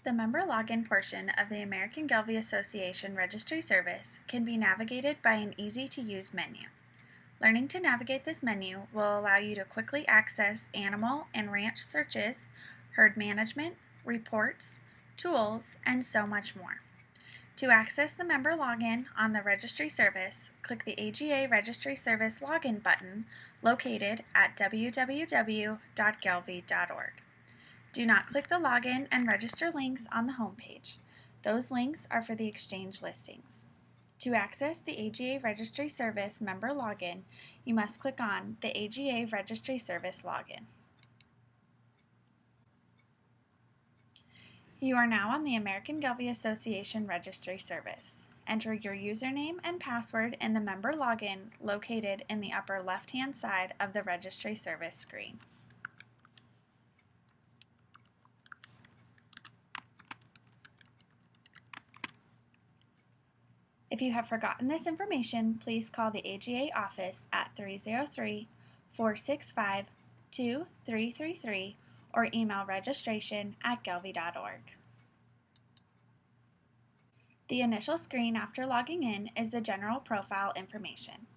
The member login portion of the American Gelbvieh Association Registry Service can be navigated by an easy-to-use menu. Learning to navigate this menu will allow you to quickly access animal and ranch searches, herd management, reports, tools, and so much more. To access the member login on the registry service, click the AGA Registry Service Login button located at www.gelbvieh.org. Do not click the login and register links on the homepage. Those links are for the exchange listings. To access the AGA Registry Service member login, you must click on the AGA Registry Service login. You are now on the American Gelbvieh Association Registry Service. Enter your username and password in the member login located in the upper left-hand side of the Registry Service screen. If you have forgotten this information, please call the AGA office at 303-465-2333 or email registration@gelbvieh.org. The initial screen after logging in is the general profile information.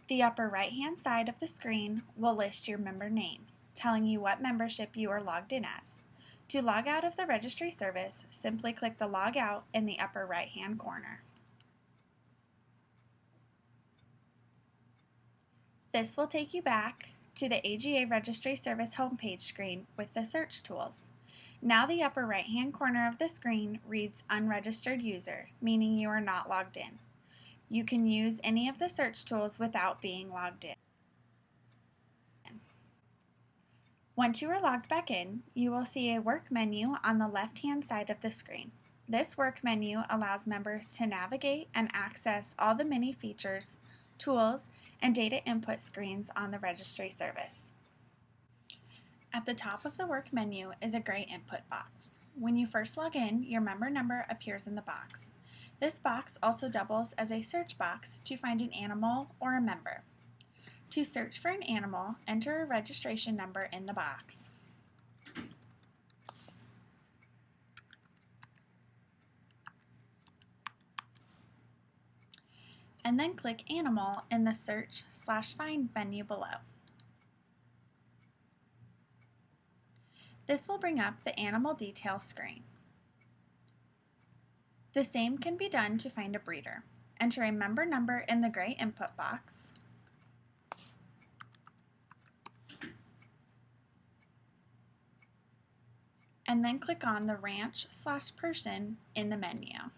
The upper right-hand side of the screen will list your member name, telling you what membership you are logged in as. To log out of the registry service, simply click the Log Out in the upper right-hand corner. This will take you back to the AGA Registry Service homepage screen with the search tools. Now the upper right-hand corner of the screen reads Unregistered User, meaning you are not logged in. You can use any of the search tools without being logged in. Once you are logged back in, you will see a work menu on the left-hand side of the screen. This work menu allows members to navigate and access all the many features, tools, and data input screens on the registry service. At the top of the work menu is a gray input box. When you first log in, your member number appears in the box. This box also doubles as a search box to find an animal or a member. To search for an animal, enter a registration number in the box. And then click Animal in the Search/Find menu below. This will bring up the animal detail screen. The same can be done to find a breeder. Enter a member number in the gray input box. And then click on the Ranch/Person in the menu.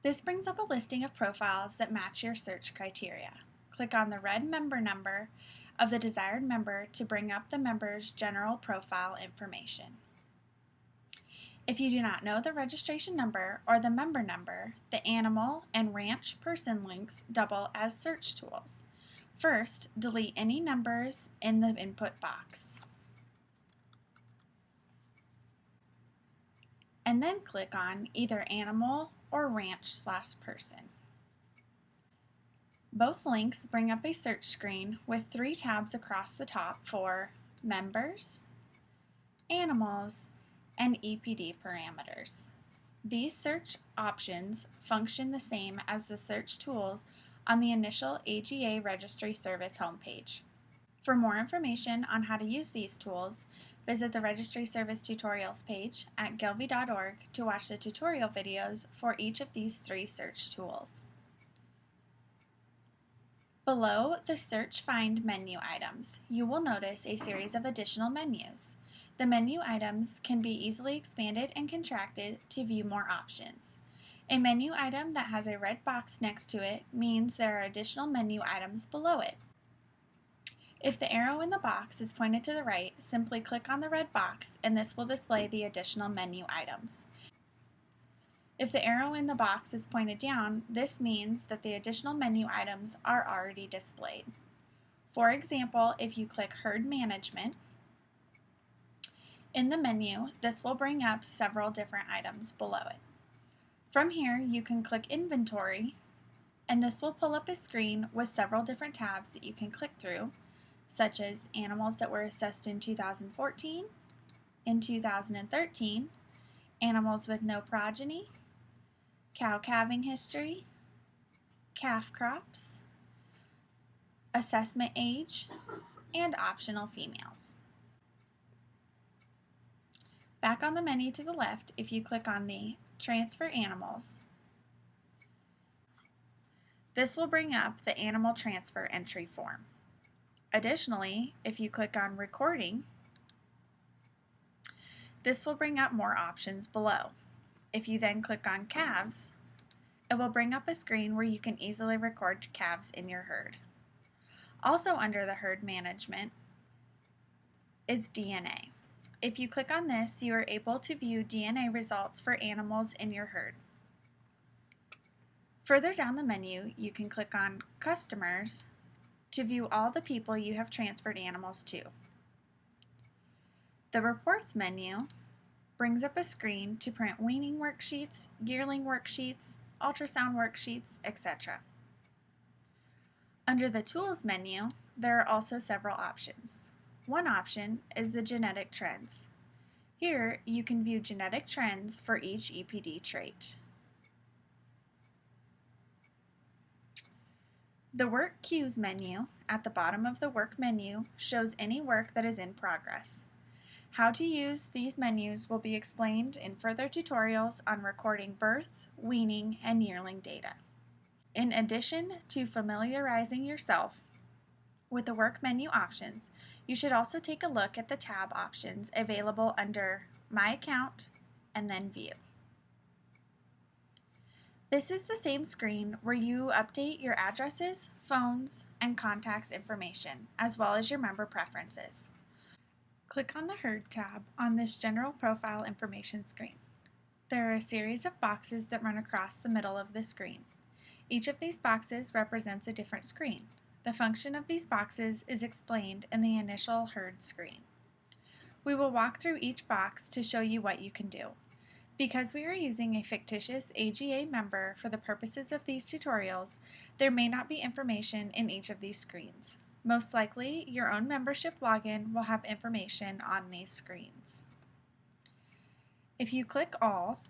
This brings up a listing of profiles that match your search criteria. Click on the red member number of the desired member to bring up the member's general profile information. If you do not know the registration number or the member number, the animal and ranch person links double as search tools. First, delete any numbers in the input box. And then click on either animal or ranch/person. Both links bring up a search screen with 3 tabs across the top for members, animals, and EPD parameters. These search options function the same as the search tools on the initial AGA Registry Service homepage. For more information on how to use these tools, visit the Registry Service Tutorials page at gelbvieh.org to watch the tutorial videos for each of these 3 search tools. Below the Search Find menu items, you will notice a series of additional menus. The menu items can be easily expanded and contracted to view more options. A menu item that has a red box next to it means there are additional menu items below it. If the arrow in the box is pointed to the right, simply click on the red box and this will display the additional menu items. If the arrow in the box is pointed down, this means that the additional menu items are already displayed. For example, if you click Herd Management, in the menu, this will bring up several different items below it. From here, you can click Inventory, and this will pull up a screen with several different tabs that you can click through, such as animals that were assessed in 2014, In 2013, animals with no progeny, cow calving history, calf crops, assessment age, and optional females. Back on the menu to the left, if you click on the Transfer Animals, this will bring up the animal transfer entry form. Additionally, if you click on Recording, this will bring up more options below. If you then click on Calves, it will bring up a screen where you can easily record calves in your herd. Also under the herd management is DNA. If you click on this, you are able to view DNA results for animals in your herd. Further down the menu, you can click on Customers to view all the people you have transferred animals to. The Reports menu brings up a screen to print weaning worksheets, yearling worksheets, ultrasound worksheets, etc. Under the Tools menu, there are also several options. One option is the Genetic Trends. Here, you can view genetic trends for each EPD trait. The Work Queues menu at the bottom of the Work menu shows any work that is in progress. How to use these menus will be explained in further tutorials on recording birth, weaning, and yearling data. In addition to familiarizing yourself with the work menu options, you should also take a look at the tab options available under My Account and then View. This is the same screen where you update your addresses, phones, and contacts information, as well as your member preferences. Click on the Herd tab on this General Profile Information screen. There are a series of boxes that run across the middle of the screen. Each of these boxes represents a different screen. The function of these boxes is explained in the initial herd screen. We will walk through each box to show you what you can do. Because we are using a fictitious AGA member for the purposes of these tutorials, there may not be information in each of these screens. Most likely, your own membership login will have information on these screens. If you click All,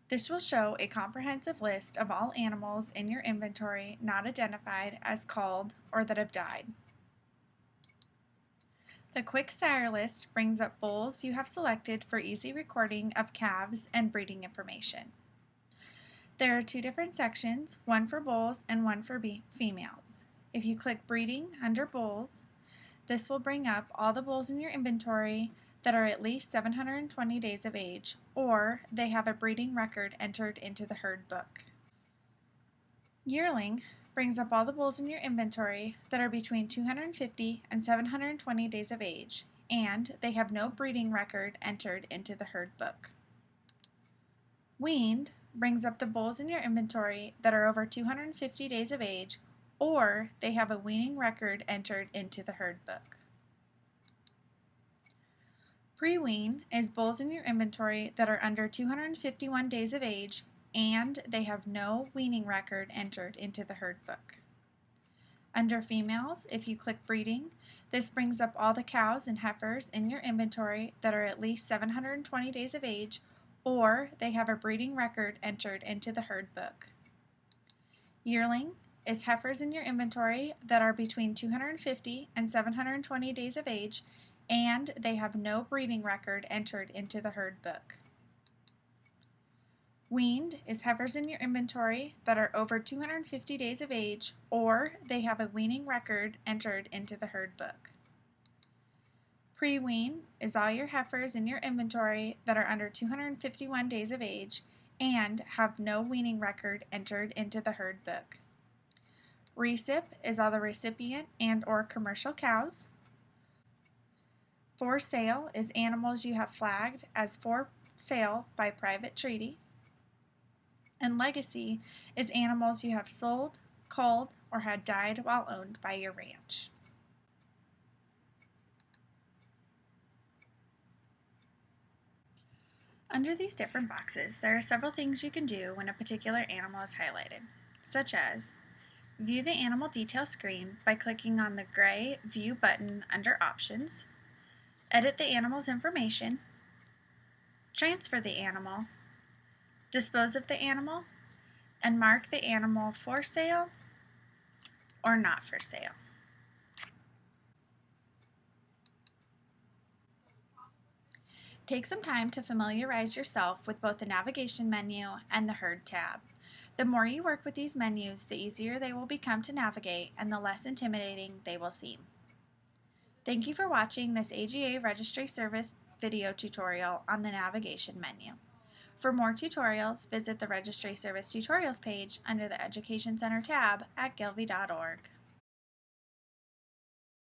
this will show a comprehensive list of all animals in your inventory not identified as called or that have died. The Quick Sire list brings up bulls you have selected for easy recording of calves and breeding information. There are two different sections, one for bulls and one for females. If you click Breeding under Bulls, this will bring up all the bulls in your inventory that are at least 720 days of age, or they have a breeding record entered into the herd book. Yearling brings up all the bulls in your inventory that are between 250 and 720 days of age, and they have no breeding record entered into the herd book. Weaned brings up the bulls in your inventory that are over 250 days of age, or they have a weaning record entered into the herd book. Pre-wean is bulls in your inventory that are under 251 days of age and they have no weaning record entered into the herd book. Under females, if you click Breeding, this brings up all the cows and heifers in your inventory that are at least 720 days of age or they have a breeding record entered into the herd book. Yearling is heifers in your inventory that are between 250 and 720 days of age and they have no breeding record entered into the herd book. Weaned is heifers in your inventory that are over 250 days of age or they have a weaning record entered into the herd book. Pre-wean is all your heifers in your inventory that are under 251 days of age and have no weaning record entered into the herd book. Recip is all the recipient and or commercial cows. For sale is animals you have flagged as for sale by private treaty. And legacy is animals you have sold, culled, or had died while owned by your ranch. Under these different boxes, there are several things you can do when a particular animal is highlighted, such as view the animal detail screen by clicking on the gray View button under Options. edit the animal's information, transfer the animal, dispose of the animal, and mark the animal for sale or not for sale. Take some time to familiarize yourself with both the navigation menu and the herd tab. The more you work with these menus, the easier they will become to navigate and the less intimidating they will seem. Thank you for watching this AGA Registry Service video tutorial on the navigation menu. For more tutorials, visit the Registry Service Tutorials page under the Education Center tab at gilvey.org.